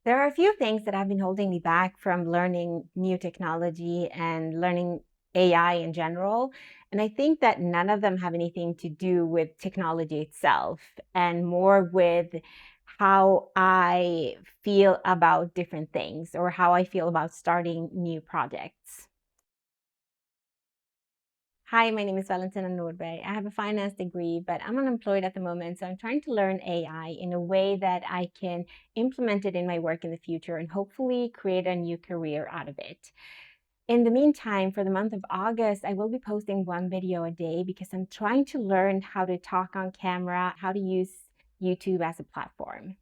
There are a few things that have been holding me back from learning new technology and learning AI in general. And I think that none of them have anything to do with technology itself and more with how I feel about different things or how I feel about starting new projects. Hi, my name is Valentina Nordberg. I have a finance degree, but I'm unemployed at the moment. So I'm trying to learn AI in a way that I can implement it in my work in the future and hopefully create a new career out of it. In the meantime, for the month of August, I will be posting one video a day because I'm trying to learn how to talk on camera, how to use YouTube as a platform.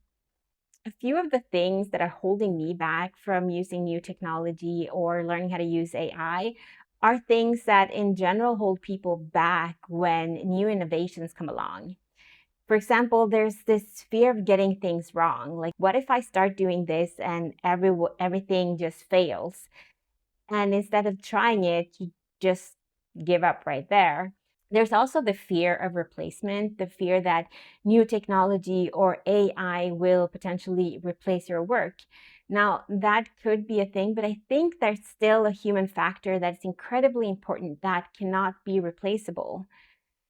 A few of the things that are holding me back from using new technology or learning how to use AI are things that in general hold people back when new innovations come along. For example, there's this fear of getting things wrong. Like, what if I start doing this and everything just fails? And instead of trying it, you just give up right there. There's also the fear of replacement, the fear that new technology or AI will potentially replace your work. Now, that could be a thing, but I think there's still a human factor that's incredibly important that cannot be replaceable.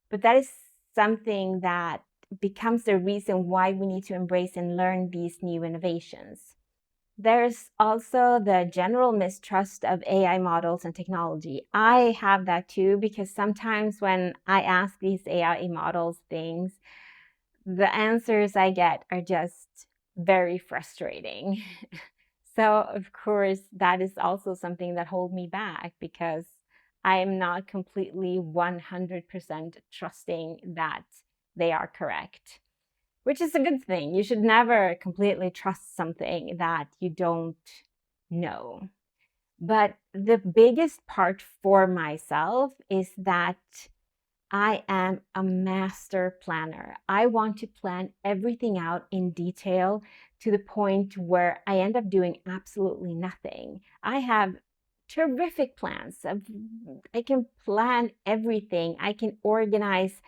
But that is something that becomes the reason why we need to embrace and learn these new innovations. There's also the general mistrust of AI models and technology. I have that too, because sometimes when I ask these AI models things, the answers I get are just very frustrating. So, of course, that is also something that holds me back because I am not completely 100% trusting that they are correct, which is a good thing. You should never completely trust something that you don't know. But the biggest part for myself is that I am a master planner. I want to plan everything out in detail to the point where I end up doing absolutely nothing. I have terrific plans. I can plan everything. I can organize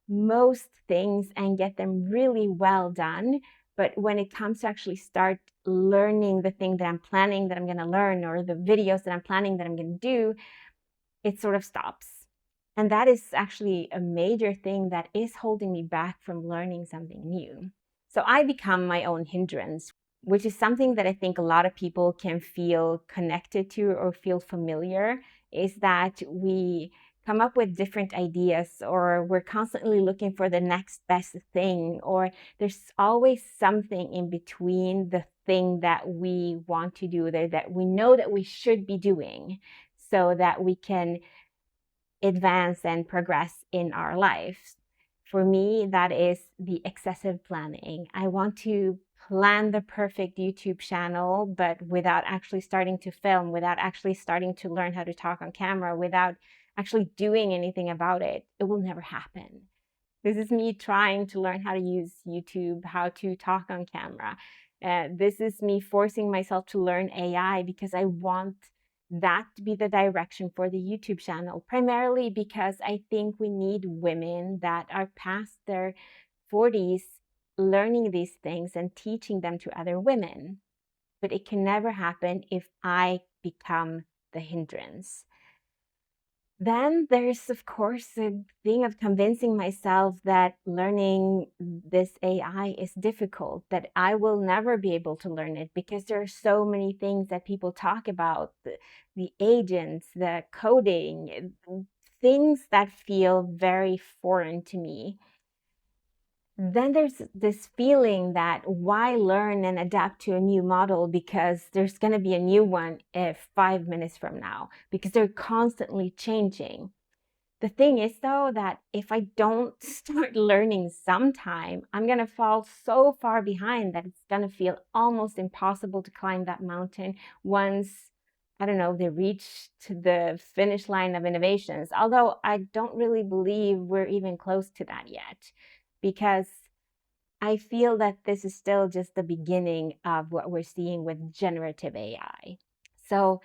most things and get them really well done. But when it comes to actually start learning the thing that I'm planning that I'm going to learn or the videos that I'm planning that I'm going to do, it sort of stops. And that is actually a major thing that is holding me back from learning something new. So I become my own hindrance, which is something that I think a lot of people can feel connected to or feel familiar, is that we come up with different ideas or we're constantly looking for the next best thing, or there's always something in between the thing that we want to do there that we know that we should be doing so that we can advance and progress in our lives. For me, that is the excessive planning. I want to plan the perfect YouTube channel, but without actually starting to film, without actually starting to learn how to talk on camera, without actually doing anything about it. It will never happen. This is me trying to learn how to use YouTube, how to talk on camera. This is me forcing myself to learn AI because I want that to be the direction for the YouTube channel, primarily because I think we need women that are past their 40s learning these things and teaching them to other women. But it can never happen if I become the hindrance. Then there's, of course, a thing of convincing myself that learning this AI is difficult, that I will never be able to learn it because there are so many things that people talk about the agents, the coding, things that feel very foreign to me. Then there's this feeling that why learn and adapt to a new model because there's going to be a new one if 5 minutes from now because they're constantly changing. The thing is, though, that if I don't start learning sometime, I'm going to fall so far behind that it's going to feel almost impossible to climb that mountain once, I don't know, they reach to the finish line of innovations. Although I don't really believe we're even close to that yet, because I feel that this is still just the beginning of what we're seeing with generative AI. So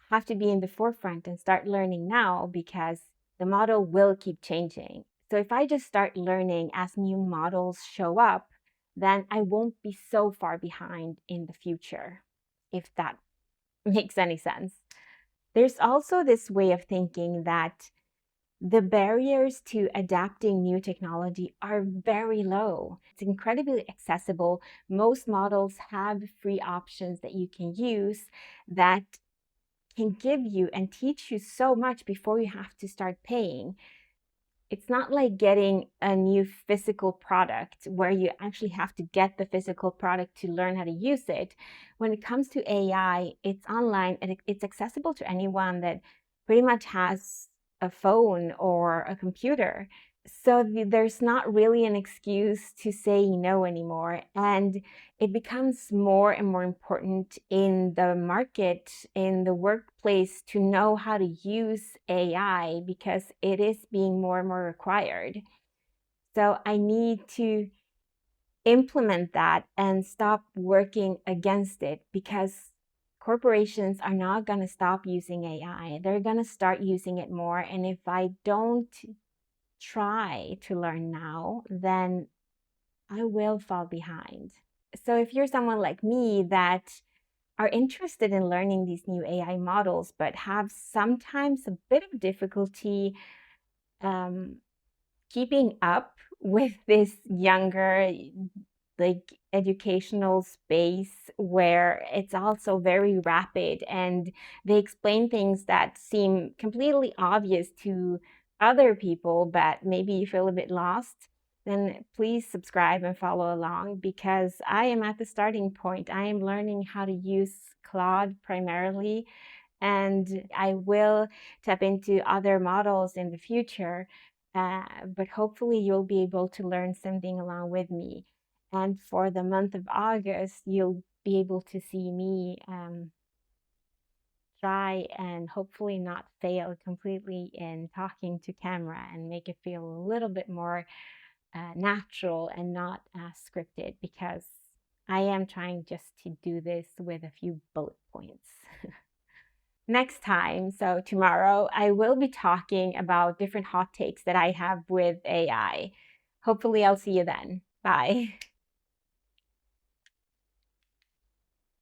have to be in the forefront and start learning now because the model will keep changing. So if I just start learning as new models show up, then I won't be so far behind in the future, if that makes any sense. There's also this way of thinking that the barriers to adapting new technology are very low. It's incredibly accessible. Most models have free options that you can use that can give you and teach you so much before you have to start paying. It's not like getting a new physical product where you actually have to get the physical product to learn how to use it. When it comes to AI, it's online and it's accessible to anyone that pretty much has a phone or a computer. So there's not really an excuse to say no anymore. And it becomes more and more important in the market, in the workplace, to know how to use AI because it is being more and more required. So I need to implement that and stop working against it, because corporations are not going to stop using AI. They're going to start using it more. And if I don't try to learn now, then I will fall behind. So if you're someone like me that are interested in learning these new AI models, but have sometimes a bit of difficulty um, keeping up with this younger, like, educational space where it's also very rapid and they explain things that seem completely obvious to other people, but maybe you feel a bit lost, then please subscribe and follow along, because I am at the starting point. I am learning how to use Claude primarily, and I will tap into other models in the future. But hopefully you'll be able to learn something along with me. And for the month of August, you'll be able to see me try and hopefully not fail completely in talking to camera and make it feel a little bit more natural and not scripted, because I am trying just to do this with a few bullet points. Next time, so tomorrow, I will be talking about different hot takes that I have with AI. Hopefully, I'll see you then. Bye.